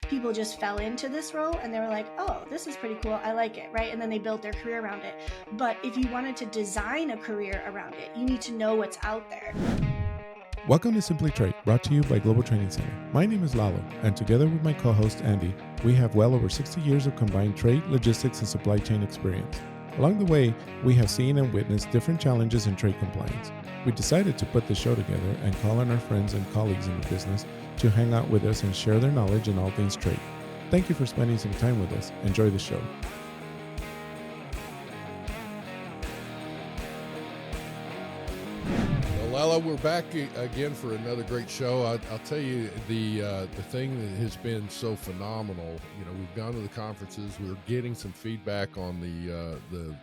people just fell into this role and they were like, oh, this is pretty cool, I like it, right? And then they built their career around it. But if you wanted to design a career around it, you need to know what's out there. Welcome to Simply Trait, brought to you by Global Training Center. My name is Lalo, and together with my co-host Andy, we have well over 60 years of combined trade, logistics, and supply chain experience. Along the way, we have seen and witnessed different challenges in trade compliance. We decided to put the show together and call on our friends and colleagues in the business to hang out with us and share their knowledge in all things trade. Thank you for spending some time with us. Enjoy the show. Lala, we're back again for another great show. I'll tell you, the thing that has been so phenomenal, we've gone to the conferences, we're getting some feedback on the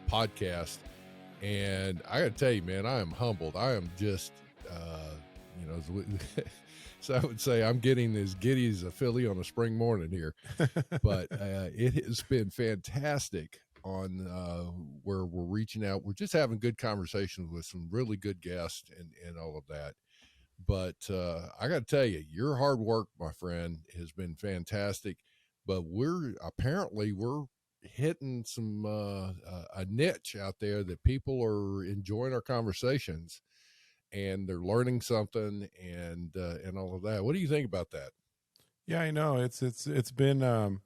podcast, and I got to tell you, man, I am humbled. I am just, so I would say I'm getting as giddy as a filly on a spring morning here, but it has been fantastic on where we're reaching out. We're just having good conversations with some really good guests and all of that. But I got to tell you, your hard work, my friend, has been fantastic. But we're hitting some a niche out there that people are enjoying our conversations, and they're learning something and all of that. What do you think about that? Yeah, I know it's been.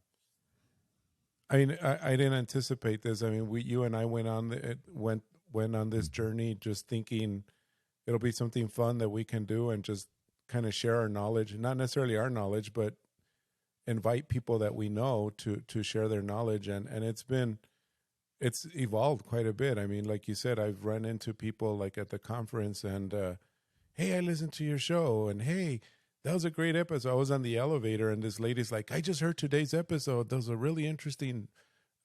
I didn't anticipate this. I mean, you and I went on this journey just thinking it'll be something fun that we can do and just kind of share our knowledge, not necessarily our knowledge, but invite people that we know to share their knowledge. And it's evolved quite a bit. I mean, like you said, I've run into people like at the conference and, hey, I listened to your show, and hey, that was a great episode. I was on the elevator, and this lady's like, I just heard today's episode. Those are really interesting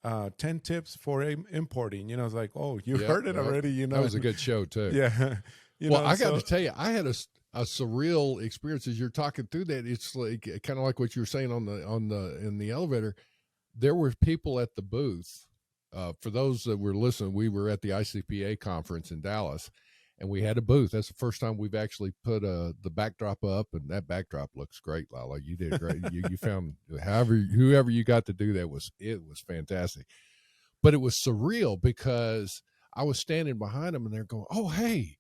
10 tips for importing. I was like, oh, you heard it already. That was a good show, too. Yeah. I got to tell you, I had a surreal experience as you're talking through that. It's like kind of like what you were saying in the elevator. There were people at the booth. For those that were listening, we were at the ICPA conference in Dallas, and we had a booth. That's the first time we've actually put the backdrop up, and that backdrop looks great, Lala. You did great. you found whoever you got to do that was fantastic. But it was surreal because I was standing behind them, and they're going, "Oh, hey,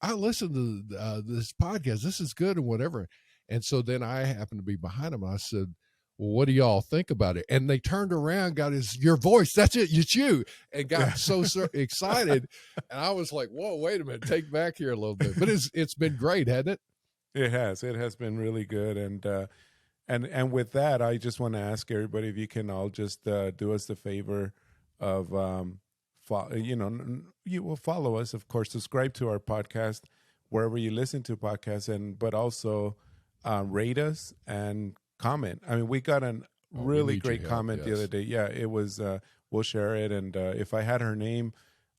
I listened to this podcast. This is good," and whatever. And so then I happened to be behind them, and I said, well, what do y'all think about it? And they turned around, your voice. That's it. It's you. And got so excited. And I was like, whoa, wait a minute. Take back here a little bit. But it's been great, hasn't it? It has. It has been really good. And with that, I just want to ask everybody if you can all just do us the favor of, you will follow us, of course, subscribe to our podcast wherever you listen to podcasts, but also rate us and comment. I mean, we got a really great comment the other day. Yeah, it was, we'll share it. And if I had her name,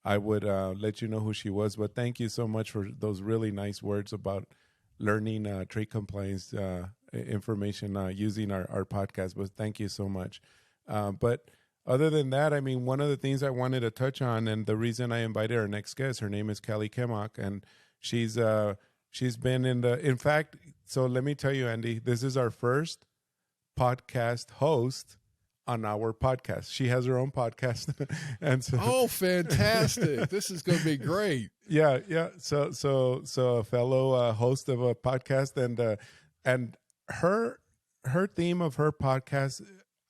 I would let you know who she was. But thank you so much for those really nice words about learning trade compliance information using our podcast. But thank you so much. But other than that, I mean, one of the things I wanted to touch on, and the reason I invited our next guest, her name is Kellie Kemock, and she's been in fact, so let me tell you, Andy, this is our first podcast host on our podcast. She has her own podcast. And so, oh, fantastic. This is going to be great. Yeah. So a fellow host of a podcast, and her theme of her podcast,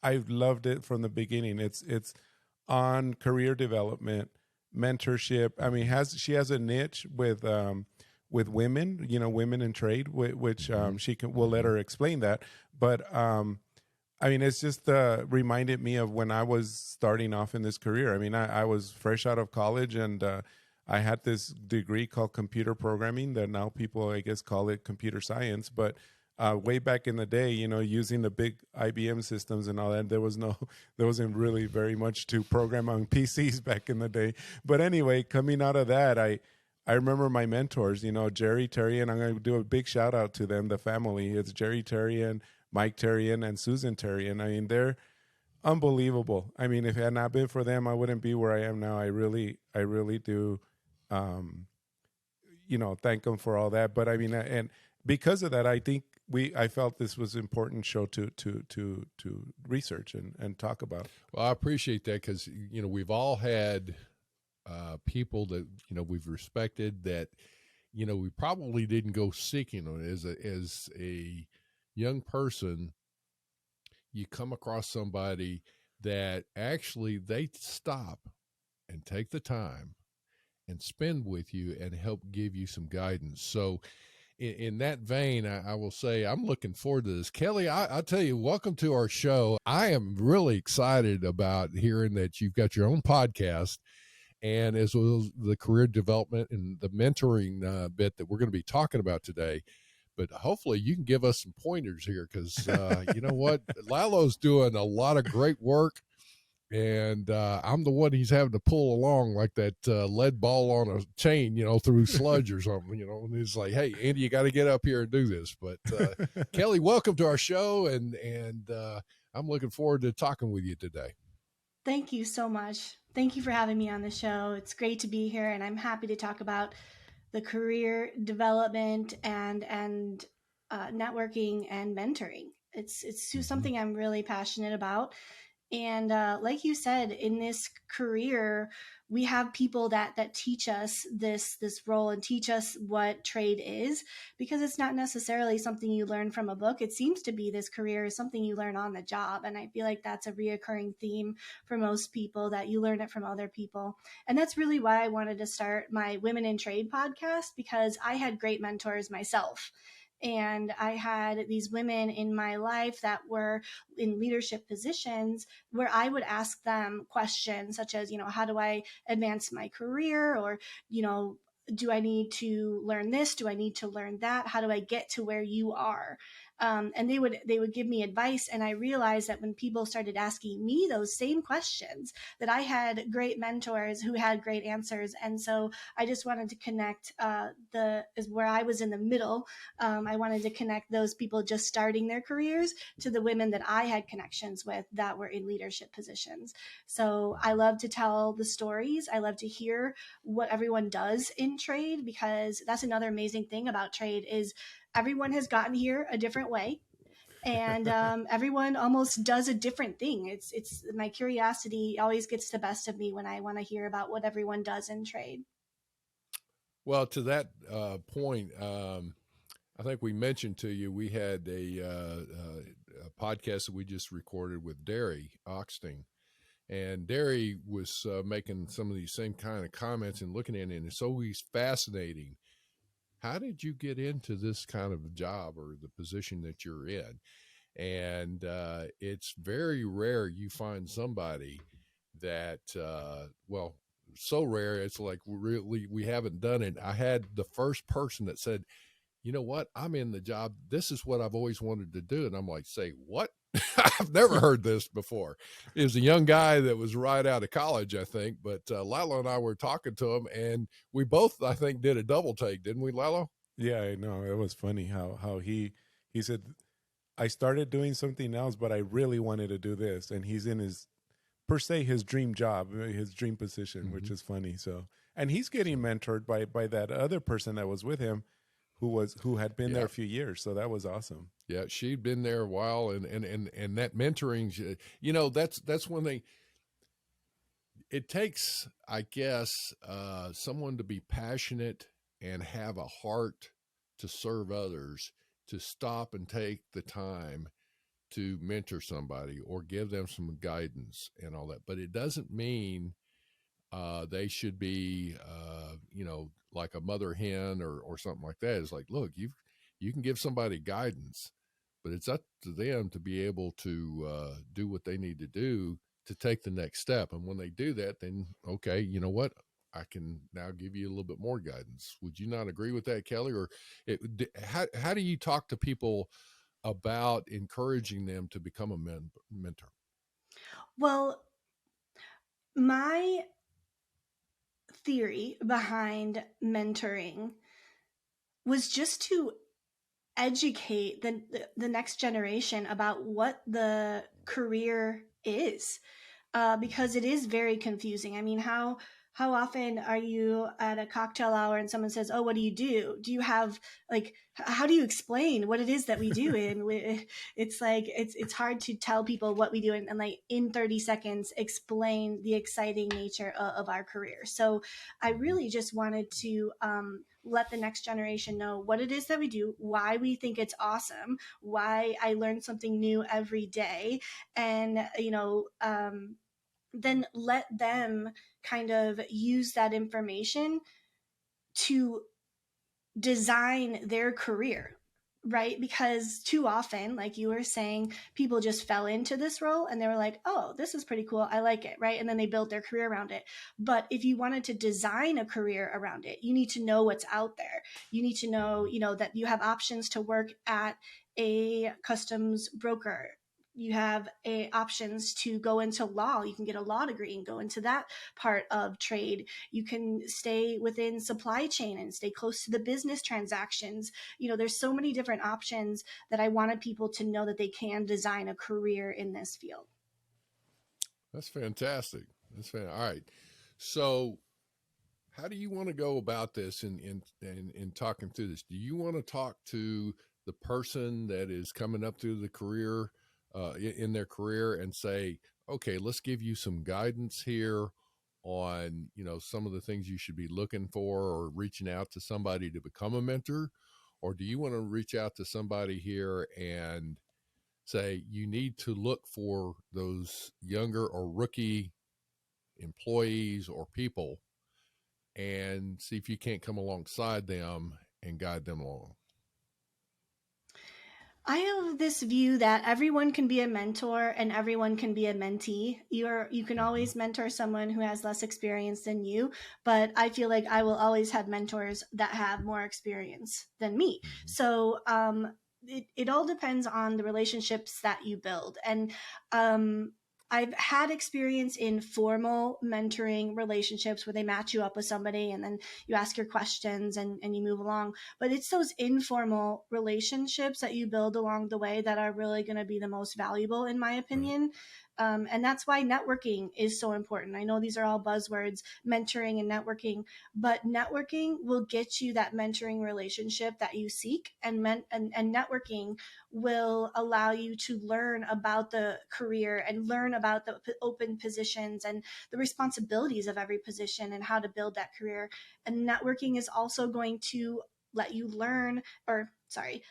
I've loved it from the beginning. It's on career development, mentorship. I mean, she has a niche with women, women in trade, which we'll let her explain that. But I mean, it's just reminded me of when I was starting off in this career. I mean, I was fresh out of college, and I had this degree called computer programming that now people, I guess, call it computer science. But way back in the day, using the big IBM systems and all that, there wasn't really very much to program on PCs back in the day. But anyway, coming out of that, I remember my mentors, Jerry Terrian. I'm going to do a big shout out to them, the family. It's Jerry Terrian, Mike Terrian, and Susan Terrian. I mean, they're unbelievable. I mean, if it had not been for them, I wouldn't be where I am now. I really do, thank them for all that. But I mean, and because of that, I think I felt this was important show to research and talk about. Well, I appreciate that because we've all had people that we've respected that we probably didn't go seeking on as a young person. You come across somebody that actually they stop and take the time and spend with you and help give you some guidance. So in that vein, I will say I'm looking forward to this. Kellie, I'll tell you, welcome to our show. I am really excited about hearing that you've got your own podcast, and as well as the career development and the mentoring bit that we're going to be talking about today. But hopefully you can give us some pointers here because you know what? Lalo's doing a lot of great work. And I'm the one he's having to pull along like that lead ball on a chain, through sludge or something, and it's like, hey, Andy, you got to get up here and do this. But Kellie, welcome to our show. And I'm looking forward to talking with you today. Thank you so much. Thank you for having me on the show. It's great to be here, and I'm happy to talk about the career development and networking and mentoring. It's something I'm really passionate about. And like you said, in this career, we have people that teach us this role and teach us what trade is, because it's not necessarily something you learn from a book. It seems to be this career is something you learn on the job. And I feel like that's a reoccurring theme for most people, that you learn it from other people. And that's really why I wanted to start my Women in Trade podcast, because I had great mentors myself. And I had these women in my life that were in leadership positions where I would ask them questions such as, how do I advance my career? Or, do I need to learn this? Do I need to learn that? How do I get to where you are? And they would give me advice. And I realized that when people started asking me those same questions, that I had great mentors who had great answers. And so I just wanted to connect is where I was in the middle. I wanted to connect those people just starting their careers to the women that I had connections with that were in leadership positions. So I love to tell the stories. I love to hear what everyone does in trade, because that's another amazing thing about trade is everyone has gotten here a different way. And everyone almost does a different thing. It's my curiosity always gets the best of me when I want to hear about what everyone does in trade. Well, to that point, I think we mentioned to you we had a podcast that we just recorded with Derry Oxting, and Derry was making some of these same kind of comments and looking at it, and it's always fascinating. How did you get into this kind of job or the position that you're in? And it's very rare you find somebody that, so rare, it's like really we haven't done it. I had the first person that said, you know what, I'm in the job. This is what I've always wanted to do. And I'm like, say what? I've never heard this before. It was a young guy that was right out of college, I think. But Lalo and I were talking to him, and we both, I think, did a double take, didn't we, Lalo? Yeah, I know. It was funny how he said, I started doing something else, but I really wanted to do this. And he's in his, per se, his dream job, his dream position, which is funny. So, and he's getting mentored by that other person that was with him, who had been there a few years. So that was awesome. Yeah, she'd been there a while, and that mentoring, that's when it takes, I guess, someone to be passionate and have a heart to serve others, to stop and take the time to mentor somebody or give them some guidance and all that. But it doesn't mean they should be, like a mother hen or something like that. It's like, look, you can give somebody guidance, but it's up to them to be able to do what they need to do to take the next step. And when they do that, then, okay, you know what? I can now give you a little bit more guidance. Would you not agree with that, Kellie? Or how do you talk to people about encouraging them to become a mentor? Well, my theory behind mentoring was just to educate the next generation about what the career is, because it is very confusing. I mean, how how often are you at a cocktail hour and someone says, "Oh, what do you do? Do you have like how do you explain what it is that we do?" And it's like it's hard to tell people what we do and like in 30 seconds explain the exciting nature of our career. So I really just wanted to let the next generation know what it is that we do, why we think it's awesome, why I learn something new every day, and then let them kind of use that information to design their career, right? Because too often, like you were saying, people just fell into this role and they were like, oh, this is pretty cool. I like it, right? And then they built their career around it. But if you wanted to design a career around it, you need to know what's out there. You need to know, that you have options to work at a customs broker. You have options to go into law. You can get a law degree and go into that part of trade. You can stay within supply chain and stay close to the business transactions. There's so many different options that I wanted people to know that they can design a career in this field. That's fantastic. All right. So how do you want to go about this in talking through this? Do you want to talk to the person that is coming up through the career, in their career, and say, okay, let's give you some guidance here on, some of the things you should be looking for, or reaching out to somebody to become a mentor? Or do you want to reach out to somebody here and say, you need to look for those younger or rookie employees or people and see if you can't come alongside them and guide them along? I have this view that everyone can be a mentor and everyone can be a mentee. You can Mm-hmm. always mentor someone who has less experience than you, but I feel like I will always have mentors that have more experience than me. Mm-hmm. So it all depends on the relationships that you build. And I've had experience in formal mentoring relationships where they match you up with somebody and then you ask your questions and you move along. But it's those informal relationships that you build along the way that are really going to be the most valuable, in my Right. opinion. And that's why networking is so important. I know these are all buzzwords, mentoring and networking, but networking will get you that mentoring relationship that you seek, and networking will allow you to learn about the career and learn about the open positions and the responsibilities of every position and how to build that career. And networking is also going to let you learn, or sorry,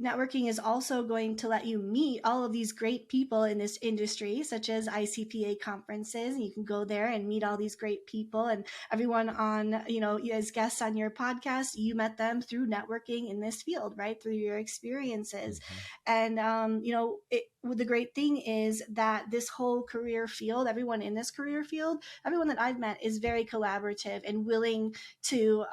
networking is also going to let you meet all of these great people in this industry, such as ICPA conferences. You can go there and meet all these great people, and everyone on, as guests on your podcast, you met them through networking in this field, right? Through your experiences. Mm-hmm. And, the great thing is that this whole career field, everyone in this career field, everyone that I've met is very collaborative and willing to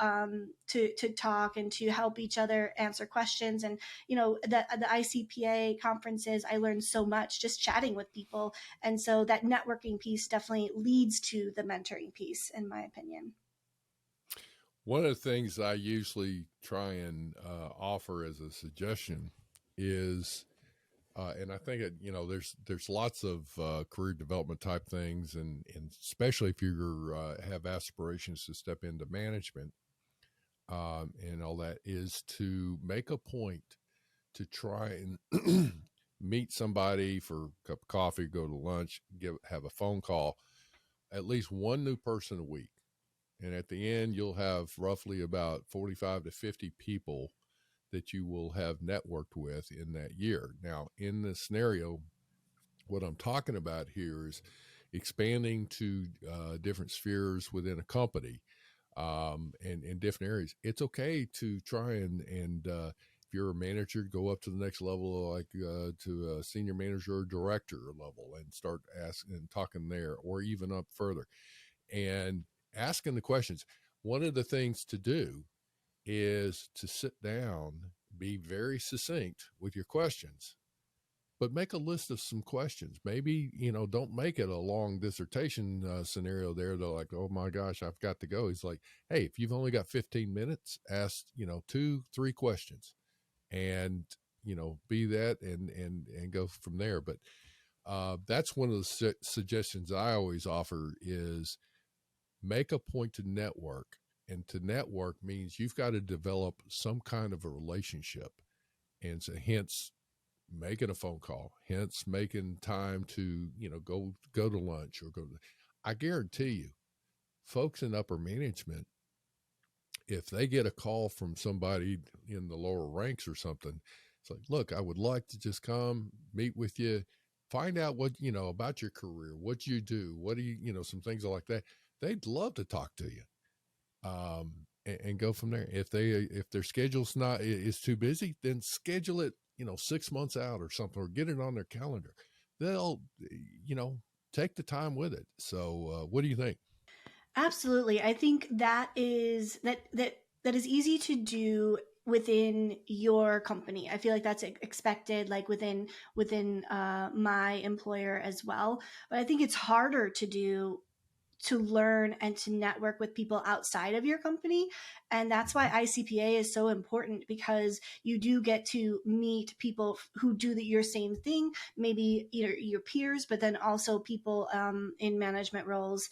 talk and to help each other answer questions. And the ICPA conferences, I learned so much just chatting with people. And so that networking piece definitely leads to the mentoring piece, in my opinion. One of the things I usually try and offer as a suggestion is, and I think there's lots of career development type things, and especially if you have aspirations to step into management, and all that, is to make a point to try and meet somebody for a cup of coffee, go to lunch, have a phone call, at least one new person a week. And at the end, you'll have roughly about 45 to 50 people that you will have networked with in that year. Now, in this scenario, what I'm talking about here is expanding to different spheres within a company, and in different areas. It's okay to try and if you're a manager, go up to the next level, like to a senior manager or director level, and start asking and talking there, or even up further and asking the questions. One of the things to do is to sit down, be very succinct with your questions, but make a list of some questions. Maybe, don't make it a long dissertation scenario there. They're like, oh my gosh, I've got to go. He's like, hey, if you've only got 15 minutes, ask, 2-3 questions, and, be that and go from there. But that's one of the suggestions I always offer is make a point to network. And to network means you've got to develop some kind of a relationship. And so hence making a phone call, hence making time to, go to lunch or I guarantee you, folks in upper management, if they get a call from somebody in the lower ranks or something, it's like, look, I would like to just come meet with you, find out what, about your career, what you do, what do you, some things like that. They'd love to talk to you. And go from there. If their schedule's not is too busy, then schedule it, 6 months out or something, or get it on their calendar. They'll, you know, take the time with it. So, what do you think? Absolutely. I think that is easy to do within your company. I feel like that's expected, like within my employer as well. But I think it's harder to do, to learn and to network with people outside of your company. And that's why ICPA is so important, because you do get to meet people who do your same thing, maybe your peers, but then also people in management roles,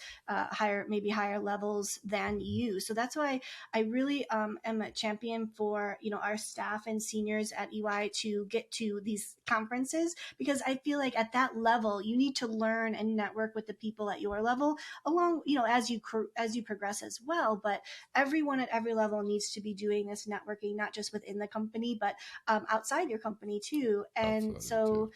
maybe higher levels than you. So that's why I really am a champion for our staff and seniors at EY to get to these conferences, because I feel like at that level you need to learn and network with the people at your level, along as you progress as well. But everyone at every level needs to be doing this networking, not just within the company, but outside your company too. And Outside of it too. so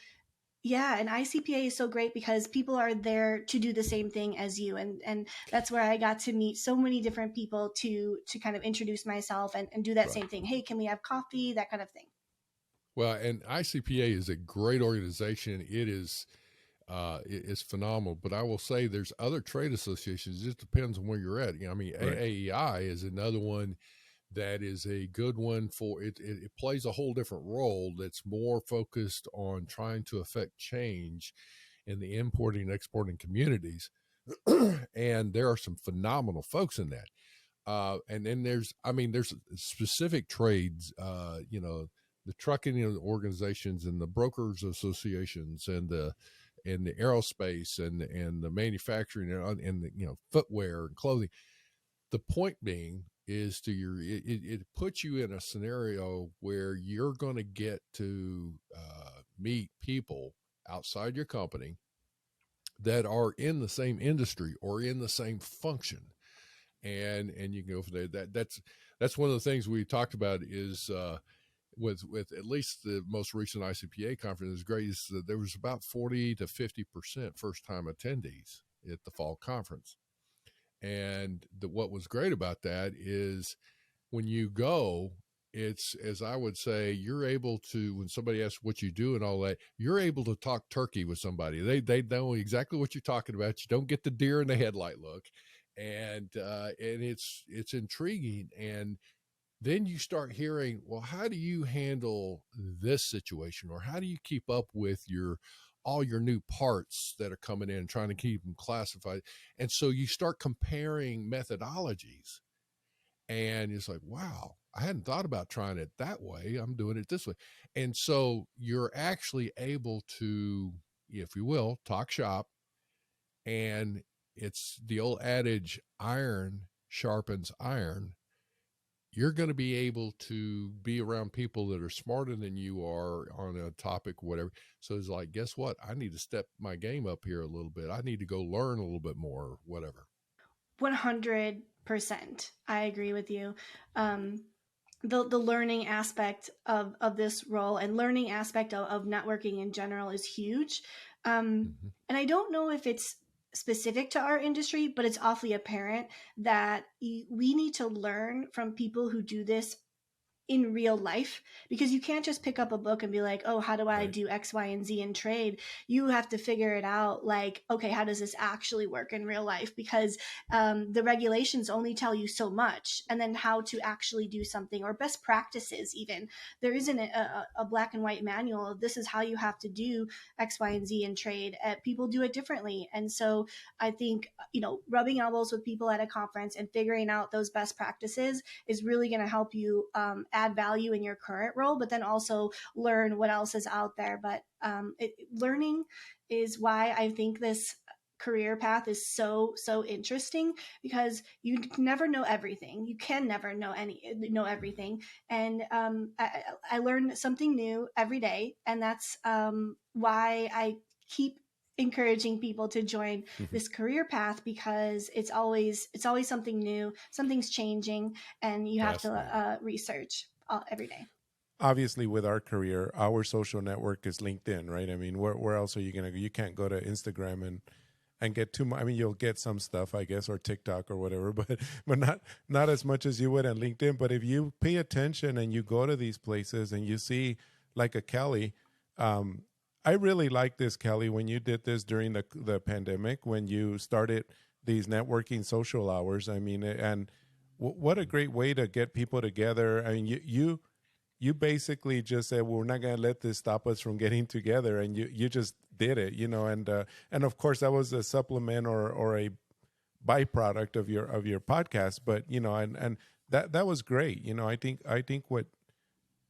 yeah, and ICPA is so great because people are there to do the same thing as you, and that's where I got to meet so many different people to kind of introduce myself and do that Right. same thing. Hey, can we have coffee? That kind of thing. Well, and ICPA is a great organization. It is phenomenal. But I will say there's other trade associations. It just depends on where you're at. I mean, Right. AAEI is another one that is a good one for it. It plays a whole different role that's more focused on trying to affect change in the importing and exporting communities. And there are some phenomenal folks in that. And then there's specific trades, the trucking organizations and the brokers associations and the aerospace and the manufacturing and the, footwear and clothing. The point being is it puts you in a scenario where you're going to get to meet people outside your company that are in the same industry or in the same function, and you can go from there. That's one of the things we talked about is with at least the most recent ICPA conference is great is that there was about 40 to 50% first time attendees at the fall conference. And what was great about that is when you go, it's, as I would say, you're able to, when somebody asks what you do and all that, you're able to talk turkey with somebody. They know exactly what you're talking about. You don't get the deer in the headlight look, and it's intriguing. And then you start hearing, well, how do you handle this situation, or how do you keep up with all your new parts that are coming in, trying to keep them classified? And so you start comparing methodologies, and it's like, wow, I hadn't thought about trying it that way. I'm doing it this way. And so you're actually able to, if you will, talk shop. And it's the old adage, iron sharpens iron. You're going to be able to be around people that are smarter than you are on a topic, whatever. So it's like, guess what? I need to step my game up here a little bit. I need to go learn a little bit more, whatever. 100%. I agree with you. The learning aspect of this role and learning aspect of networking in general is huge. Mm-hmm. And I don't know if it's specific to our industry, but it's awfully apparent that we need to learn from people who do this in real life, because you can't just pick up a book and be like, oh, how do I Right. do X, Y, and Z in trade? You have to figure it out, like, okay, how does this actually work in real life? Because the regulations only tell you so much, and then how to actually do something, or best practices even. There isn't a black and white manual of this is how you have to do X, Y, and Z in trade. People do it differently. And so I think, rubbing elbows with people at a conference and figuring out those best practices is really going to help you add value in your current role, but then also learn what else is out there. But learning is why I think this career path is so interesting because you never know everything. You can never know everything, and I learn something new every day, and that's why I keep encouraging people to join this career path, because it's always something new, something's changing, and you have to Fascinating. research every day. Obviously, with our career, our social network is LinkedIn, right? I mean, where else are you gonna go? You can't go to Instagram and get too much. I mean, you'll get some stuff, I guess, or TikTok or whatever, but not as much as you would on LinkedIn. But if you pay attention and you go to these places and you see like a Kelly, um, I really like this, Kelly, when you did this during the pandemic, when you started these networking social hours. I mean, and what a great way to get people together. I mean, you basically just said, well, we're not going to let this stop us from getting together, and you just did it, and of course that was a supplement or a byproduct of your podcast, but and that was great. I think what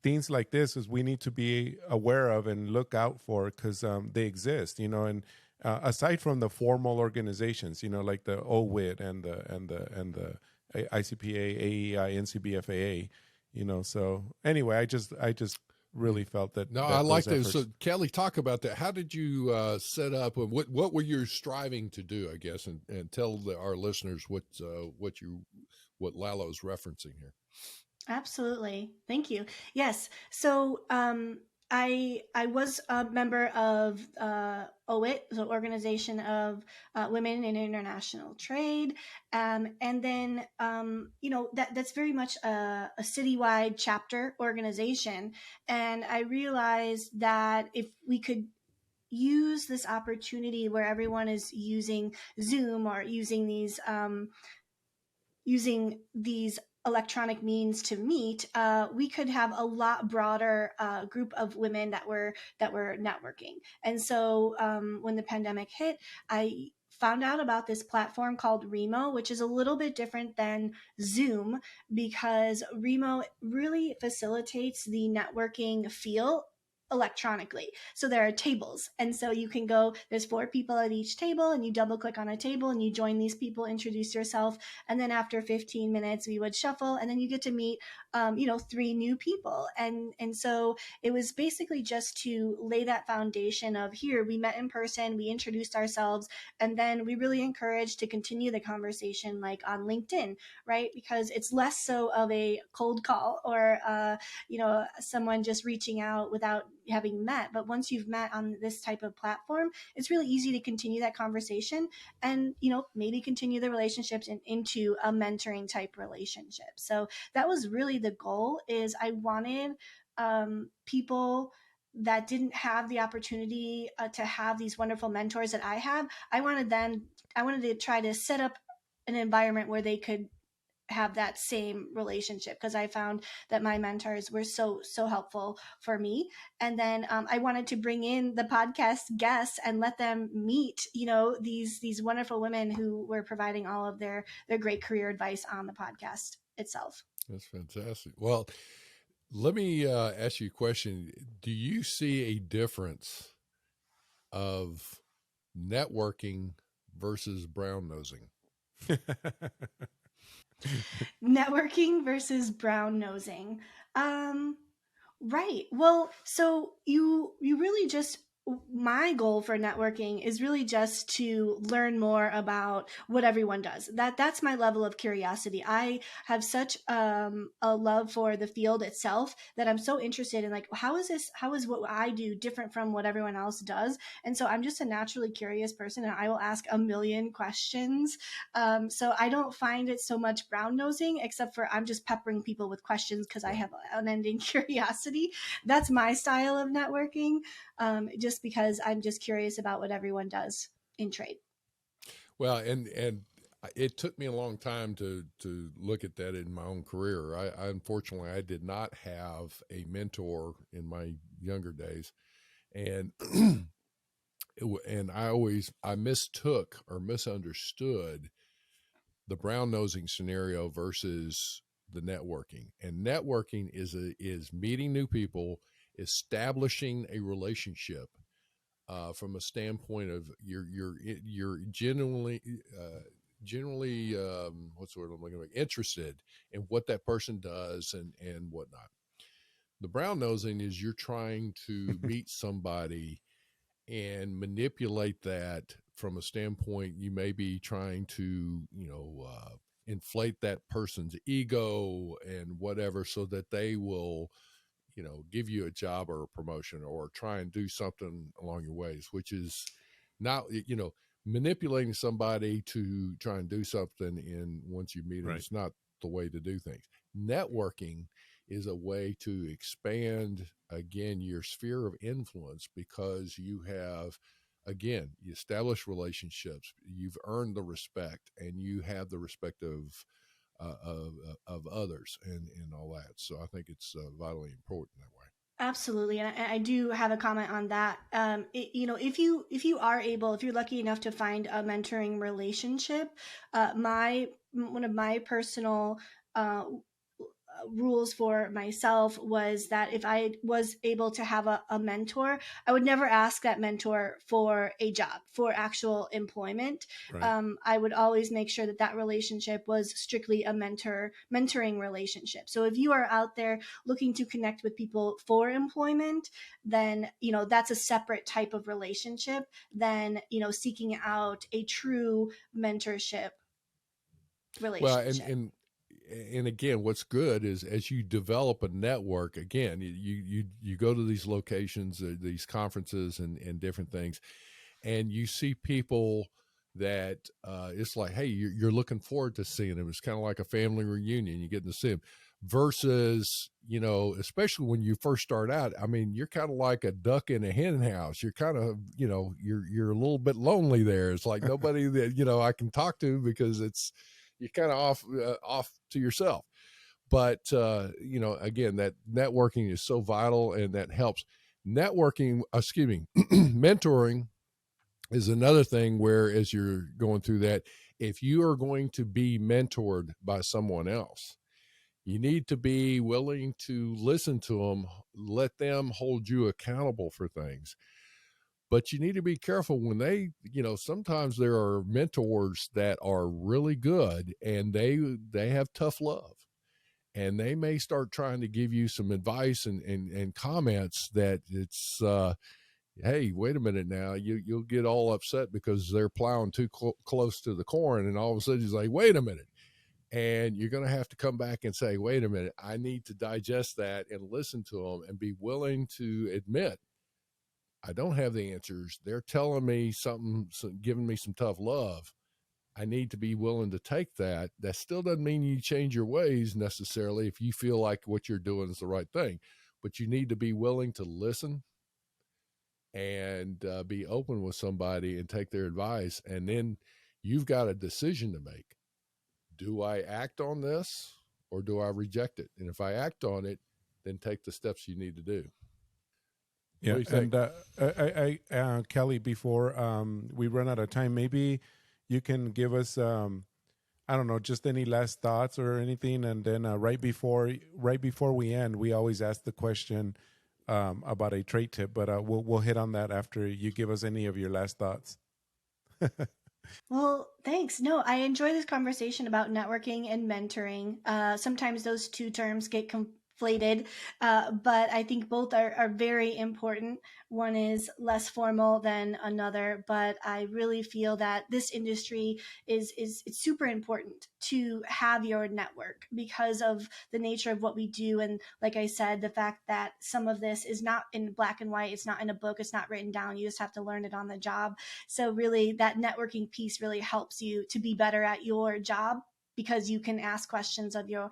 things like this is we need to be aware of and look out for, because they exist, and aside from the formal organizations, like the OWIT and the ICPA, AEI, NCBFAA, so anyway, I just really felt that No, I that like those that. So, efforts. Kelly, talk about that. How did you set up? And what were you striving to do? I guess, and tell our listeners what Lalo's referencing here. Absolutely. Thank you. Yes. So I was a member of OIT, the Organization of Women in International Trade, and then that's very much a citywide chapter organization, and I realized that if we could use this opportunity where everyone is using Zoom or using these electronic means to meet, we could have a lot broader group of women that were networking. And so when the pandemic hit, I found out about this platform called Remo, which is a little bit different than Zoom, because Remo really facilitates the networking feel electronically. So there are tables. And so you can go, there's 4 people at each table, and you double click on a table and you join these people, introduce yourself, and then after 15 minutes we would shuffle, and then you get to meet 3 new people. And so it was basically just to lay that foundation of, here we met in person, we introduced ourselves, and then we really encouraged to continue the conversation like on LinkedIn, right? Because it's less so of a cold call or someone just reaching out without having met. But once you've met on this type of platform, it's really easy to continue that conversation, and maybe continue the relationships into a mentoring type relationship. So that was really the goal. Is I wanted people that didn't have the opportunity to have these wonderful mentors that I have. I wanted to try to set up an environment where they could have that same relationship, because I found that my mentors were so helpful for me. And then I wanted to bring in the podcast guests and let them meet these wonderful women who were providing all of their great career advice on the podcast itself. That's fantastic. Well, let me ask you a question. Do you see a difference of networking versus brown nosing? Networking versus brown nosing. um Right. Well, so you really just, my goal for networking is really just to learn more about what everyone does. That's my level of curiosity. I have such a love for the field itself that I'm so interested in, like, how is what I do different from what everyone else does? And so I'm just a naturally curious person, and I will ask a million questions. So I don't find it so much brown nosing, except for I'm just peppering people with questions because I Right. have unending curiosity. That's my style of networking, just because I'm just curious about what everyone does in trade. Well, and it took me a long time to look at that in my own career. I unfortunately I did not have a mentor in my younger days, and and I mistook or misunderstood the brown nosing scenario versus the networking. And networking is meeting new people, establishing a relationship, from a standpoint of you're generally what's the word I'm looking for, interested in what that person does and whatnot. The brown nosing is you're trying to meet somebody and manipulate that from a standpoint. You may be trying to inflate that person's ego and whatever so that they will give you a job or a promotion or try and do something along your ways, which is not, manipulating somebody to try and do something. And once you meet them, Right. it's not the way to do things. Networking is a way to expand, again, your sphere of influence, because you have, again, you establish relationships, you've earned the respect, and you have the respect of others and all that. So I think it's vitally important that way. Absolutely, and I do have a comment on that. If you are able, if you're lucky enough to find a mentoring relationship, my one of my personal rules for myself was that if I was able to have a mentor, I would never ask that mentor for a job, for actual employment. Right. I would always make sure that that relationship was strictly a mentoring relationship. So if you are out there looking to connect with people for employment, then that's a separate type of relationship than seeking out a true mentorship Well, relationship. and again, what's good is as you develop a network, again, you go to these locations, these conferences, and different things, and you see people that it's like, hey, you're looking forward to seeing them. It's kind of like a family reunion. You get to see them. Versus, especially when you first start out, I mean, you're kind of like a duck in a hen house. You're kind of, you're a little bit lonely there. It's like nobody that I can talk to, because you're kind of off to yourself. But again, that networking is so vital, and that helps. Networking, excuse me, mentoring is another thing where, as you're going through that, if you are going to be mentored by someone else, you need to be willing to listen to them, let them hold you accountable for things. But you need to be careful when sometimes there are mentors that are really good, and they have tough love, and they may start trying to give you some advice and comments that it's hey, wait a minute now, you'll get all upset because they're plowing too close to the corn, and all of a sudden he's like, wait a minute. And you're going to have to come back and say, wait a minute, I need to digest that and listen to them and be willing to admit I don't have the answers. They're telling me something, giving me some tough love. I need to be willing to take that. That still doesn't mean you change your ways necessarily if you feel like what you're doing is the right thing, but you need to be willing to listen and be open with somebody and take their advice. And then you've got a decision to make. Do I act on this, or do I reject it? And if I act on it, then take the steps you need to do. What Yeah, do you think? and Kelly, before we run out of time, maybe you can give us, I don't know, just any last thoughts or anything, and then right before we end, we always ask the question about a trait tip, but we'll hit on that after you give us any of your last thoughts. Well, thanks. No, I enjoy this conversation about networking and mentoring. Sometimes those two terms get conflated, but I think both are very important. One is less formal than another, but I really feel that this industry is it's super important to have your network because of the nature of what we do. And like I said, the fact that some of this is not in black and white, it's not in a book, it's not written down. You just have to learn it on the job. So really that networking piece really helps you to be better at your job because you can ask questions of your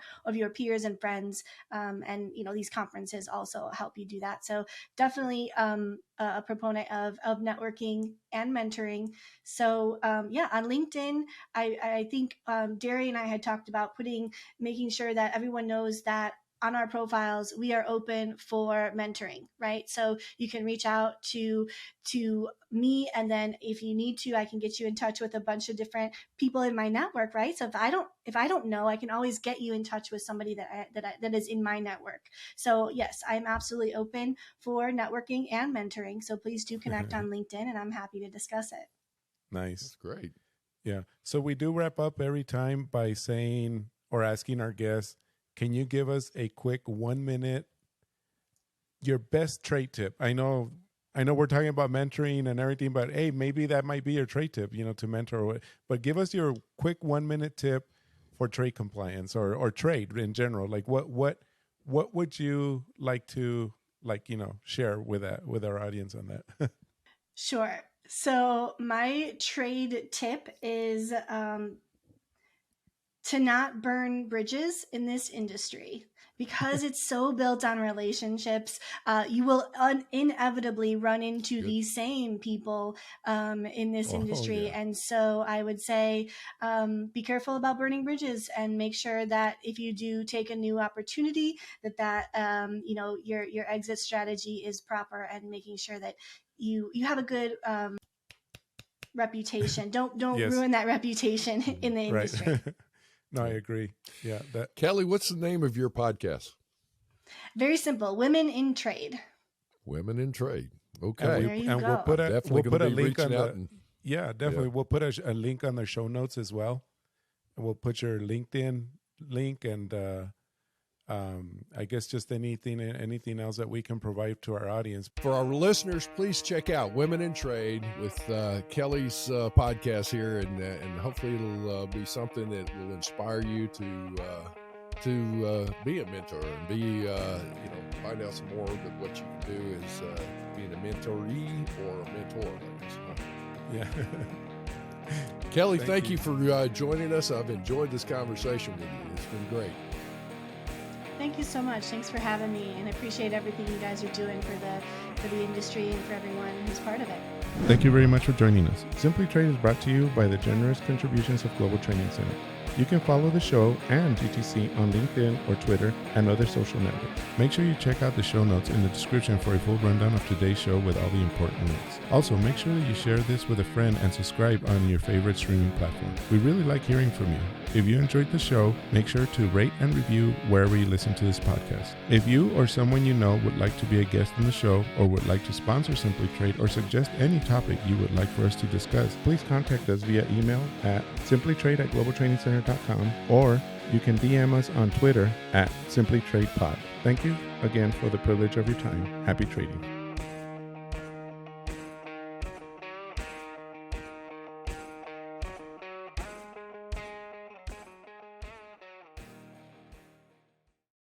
peers and friends, and these conferences also help you do that. So definitely a proponent of networking and mentoring. So yeah, on LinkedIn, I think Derry and I had talked about making sure that everyone knows that on our profiles, we are open for mentoring, right? So you can reach out to me, and then if you need to, I can get you in touch with a bunch of different people in my network, right? So if I don't know, I can always get you in touch with somebody that is in my network. So yes, I'm absolutely open for networking and mentoring. So please do connect on LinkedIn, and I'm happy to discuss it. Nice. That's great. Yeah. So we do wrap up every time by saying or asking our guests, can you give us a quick 1 minute, your best trade tip? I know we're talking about mentoring and everything, but hey, maybe that might be your trade tip, to mentor. But give us your quick 1 minute tip for trade compliance or trade in general. Like what would you like to share with our audience on that? Sure. So my trade tip is to not burn bridges in this industry. Because it's so built on relationships, you will inevitably run into these same people in this industry. Yeah. And so I would say be careful about burning bridges, and make sure that if you do take a new opportunity, that your exit strategy is proper, and making sure that you have a good reputation. Don't Yes. ruin that reputation in the industry. Right. No, I agree. Yeah. Kellie, what's the name of your podcast? Very simple. Women in Trade. Women in Trade. Okay. There you go. We'll put a link on the. Yeah, definitely. Yeah. We'll put a link on the show notes as well. And we'll put your LinkedIn link, and I guess just anything else that we can provide to our audience. For our listeners, please check out Women in Trade with Kellie's podcast here, and hopefully it'll be something that will inspire you to be a mentor and be find out some more that what you can do is being a mentoree or a mentor. Yeah. Kellie, thank you for joining us. I've enjoyed this conversation with you. It's been great. Thank you so much. Thanks for having me, and I appreciate everything you guys are doing for the industry and for everyone who's part of it. Thank you very much for joining us. Simply Trade is brought to you by the generous contributions of Global Training Center. You can follow the show and GTC on LinkedIn or Twitter and other social networks. Make sure you check out the show notes in the description for a full rundown of today's show with all the important links. Also, make sure that you share this with a friend and subscribe on your favorite streaming platform. We really like hearing from you. If you enjoyed the show, make sure to rate and review wherever you listen to this podcast. If you or someone you know would like to be a guest on the show, or would like to sponsor Simply Trade, or suggest any topic you would like for us to discuss, please contact us via email at simplytrade@globaltrainingcenter.com, or you can DM us on Twitter at simplytradepod. Thank you again for the privilege of your time. Happy trading.